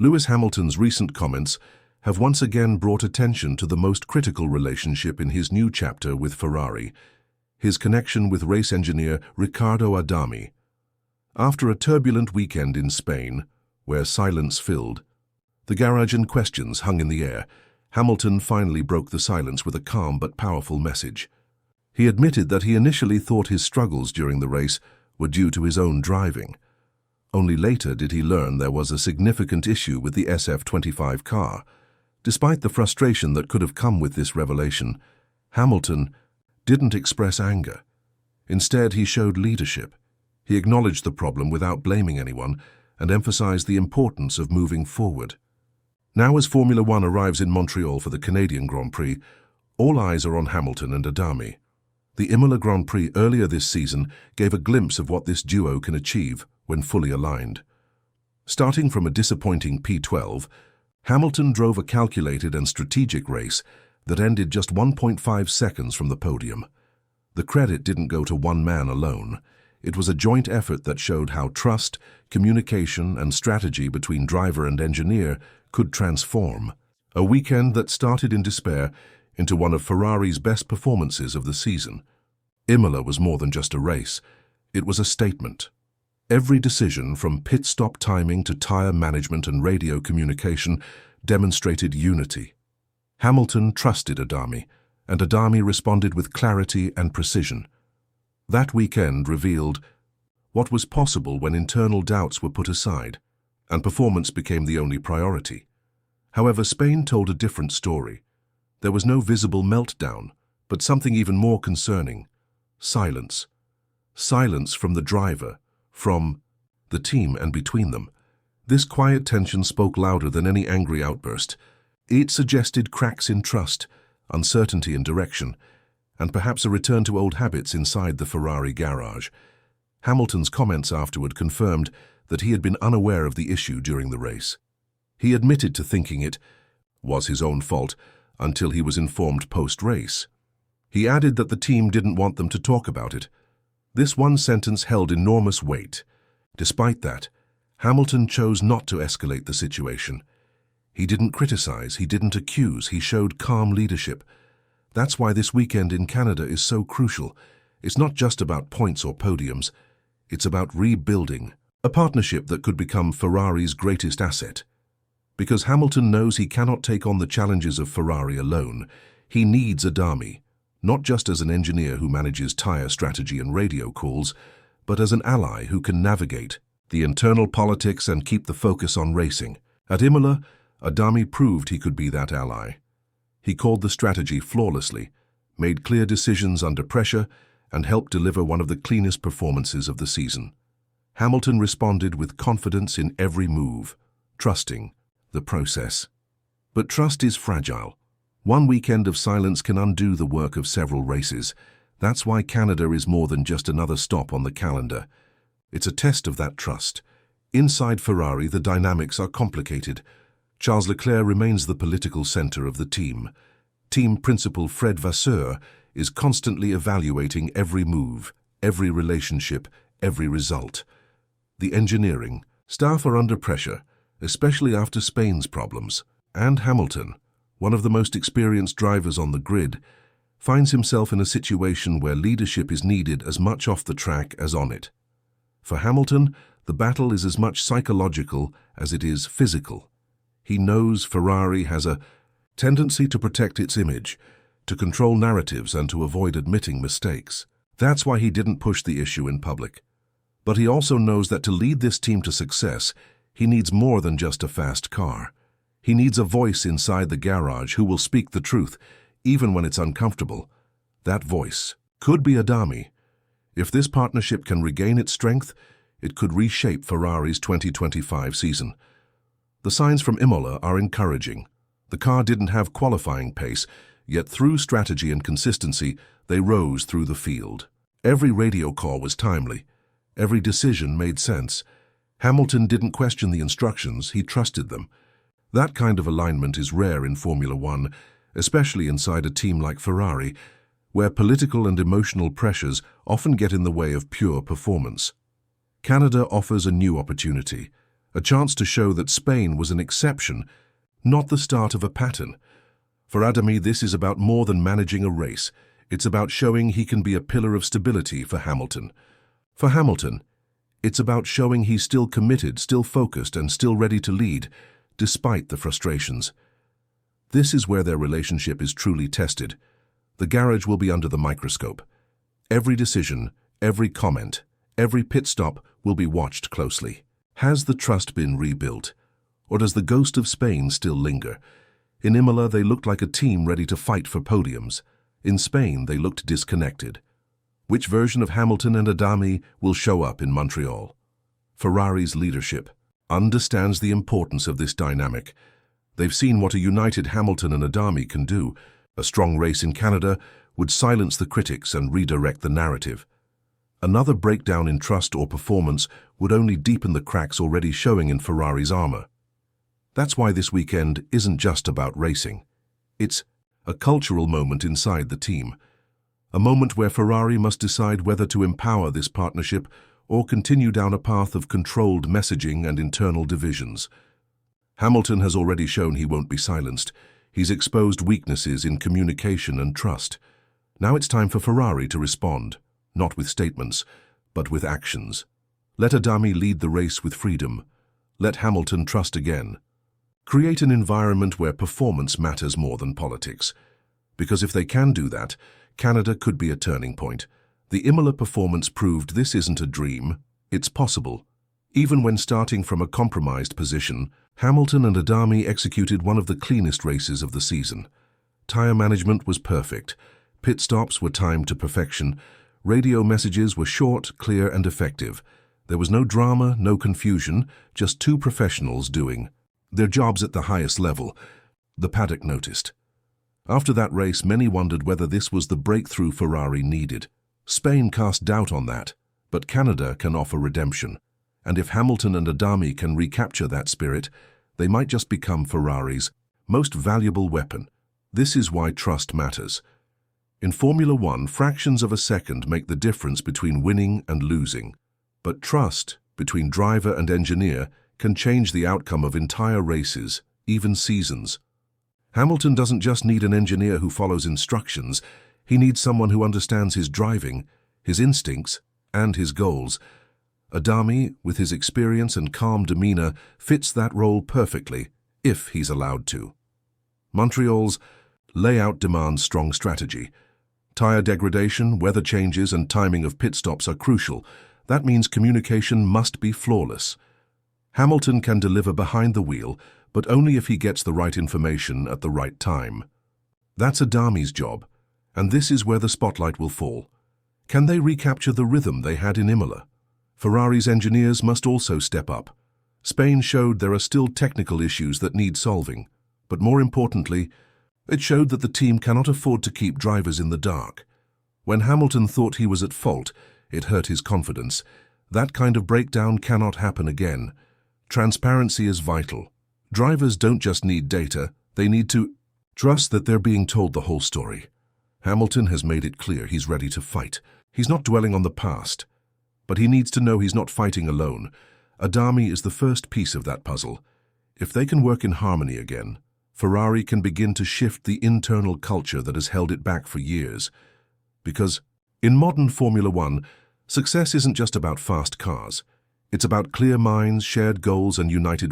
Lewis Hamilton's recent comments have once again brought attention to the most critical relationship in his new chapter with Ferrari, his connection with race engineer Riccardo Adami. After a turbulent weekend in Spain, where silence filled the garage and questions hung in the air, Hamilton finally broke the silence with a calm but powerful message. He admitted that he initially thought his struggles during the race were due to his own driving. Only later did he learn there was a significant issue with the SF25 car. Despite the frustration that could have come with this revelation, Hamilton didn't express anger. Instead, he showed leadership. He acknowledged the problem without blaming anyone and emphasized the importance of moving forward. Now, as Formula One arrives in Montreal for the Canadian Grand Prix, all eyes are on Hamilton and Adami. The Imola Grand Prix earlier this season gave a glimpse of what this duo can achieve when fully aligned. Starting from a disappointing P12, Hamilton drove a calculated and strategic race that ended just 1.5 seconds from the podium. The credit didn't go to one man alone. It was a joint effort that showed how trust, communication, and strategy between driver and engineer could transform a weekend that started in despair into one of Ferrari's best performances of the season. Imola was more than just a race. It was a statement. Every decision, from pit stop timing to tire management and radio communication, demonstrated unity. Hamilton trusted Adami, and Adami responded with clarity and precision. That weekend revealed what was possible when internal doubts were put aside, and performance became the only priority. However, Spain told a different story. There was no visible meltdown, but something even more concerning: silence. Silence from the driver, from the team, and between them. This quiet tension spoke louder than any angry outburst. It suggested cracks in trust, uncertainty in direction, and perhaps a return to old habits inside the Ferrari garage. Hamilton's comments afterward confirmed that he had been unaware of the issue during the race. He admitted to thinking it was his own fault until he was informed post-race. He added that the team didn't want them to talk about it. This one sentence held enormous weight. Despite that, Hamilton chose not to escalate the situation. He didn't criticize, he didn't accuse, he showed calm leadership. That's why this weekend in Canada is so crucial. It's not just about points or podiums. It's about rebuilding a partnership that could become Ferrari's greatest asset. Because Hamilton knows he cannot take on the challenges of Ferrari alone, he needs Adami, not just as an engineer who manages tire strategy and radio calls, but as an ally who can navigate the internal politics and keep the focus on racing. At Imola, Adami proved he could be that ally. He called the strategy flawlessly, made clear decisions under pressure, and helped deliver one of the cleanest performances of the season. Hamilton responded with confidence in every move, trusting the process. But trust is fragile. One weekend of silence can undo the work of several races. That's why Canada is more than just another stop on the calendar. It's a test of that trust. Inside Ferrari, the dynamics are complicated. Charles Leclerc remains the political center of the team. Team principal Fred Vasseur is constantly evaluating every move, every relationship, every result. The engineering staff are under pressure, especially after Spain's problems. And Hamilton, one of the most experienced drivers on the grid, finds himself in a situation where leadership is needed as much off the track as on it. For Hamilton, the battle is as much psychological as it is physical. He knows Ferrari has a tendency to protect its image, to control narratives, and to avoid admitting mistakes. That's why he didn't push the issue in public. But he also knows that to lead this team to success, he needs more than just a fast car. He needs a voice inside the garage who will speak the truth, even when it's uncomfortable. That voice could be Adami. If this partnership can regain its strength, it could reshape Ferrari's 2025 season. The signs from Imola are encouraging. The car didn't have qualifying pace, yet through strategy and consistency, they rose through the field. Every radio call was timely. Every decision made sense. Hamilton didn't question the instructions, he trusted them. That kind of alignment is rare in Formula One, especially inside a team like Ferrari, where political and emotional pressures often get in the way of pure performance. Canada offers a new opportunity, a chance to show that Spain was an exception, not the start of a pattern. For Adami, this is about more than managing a race. It's about showing he can be a pillar of stability for Hamilton. For Hamilton, it's about showing he's still committed, still focused, and still ready to lead, despite the frustrations. This is where their relationship is truly tested. The garage will be under the microscope. Every decision, every comment, every pit stop will be watched closely. Has the trust been rebuilt? Or does the ghost of Spain still linger? In Imola, they looked like a team ready to fight for podiums. In Spain, they looked disconnected. Which version of Hamilton and Adami will show up in Montreal? Ferrari's leadership understands the importance of this dynamic. They've seen what a united Hamilton and Adami can do. A strong race in Canada would silence the critics and redirect the narrative. Another breakdown in trust or performance would only deepen the cracks already showing in Ferrari's armor. That's why this weekend isn't just about racing. It's a cultural moment inside the team. A moment where Ferrari must decide whether to empower this partnership or continue down a path of controlled messaging and internal divisions. Hamilton has already shown he won't be silenced. He's exposed weaknesses in communication and trust. Now it's time for Ferrari to respond, not with statements, but with actions. Let Adami lead the race with freedom. Let Hamilton trust again. Create an environment where performance matters more than politics. Because if they can do that, Canada could be a turning point. The Imola performance proved this isn't a dream, it's possible. Even when starting from a compromised position, Hamilton and Adami executed one of the cleanest races of the season. Tire management was perfect. Pit stops were timed to perfection. Radio messages were short, clear, and effective. There was no drama, no confusion, just two professionals doing their jobs at the highest level. The paddock noticed. After that race, many wondered whether this was the breakthrough Ferrari needed. Spain cast doubt on that, but Canada can offer redemption. And if Hamilton and Adami can recapture that spirit, they might just become Ferrari's most valuable weapon. This is why trust matters. In Formula One, fractions of a second make the difference between winning and losing. But trust between driver and engineer can change the outcome of entire races, even seasons. Hamilton doesn't just need an engineer who follows instructions. He needs someone who understands his driving, his instincts, and his goals. Adami, with his experience and calm demeanor, fits that role perfectly, if he's allowed to. Montreal's layout demands strong strategy. Tire degradation, weather changes, and timing of pit stops are crucial. That means communication must be flawless. Hamilton can deliver behind the wheel, but only if he gets the right information at the right time. That's Adami's job, and this is where the spotlight will fall. Can they recapture the rhythm they had in Imola? Ferrari's engineers must also step up. Spain showed there are still technical issues that need solving, but more importantly, it showed that the team cannot afford to keep drivers in the dark. When Hamilton thought he was at fault, it hurt his confidence. That kind of breakdown cannot happen again. Transparency is vital. Drivers don't just need data, they need to trust that they're being told the whole story. Hamilton has made it clear he's ready to fight. He's not dwelling on the past, but he needs to know he's not fighting alone. Adami is the first piece of that puzzle. If they can work in harmony again, Ferrari can begin to shift the internal culture that has held it back for years. Because in modern Formula One, success isn't just about fast cars. It's about clear minds, shared goals, and united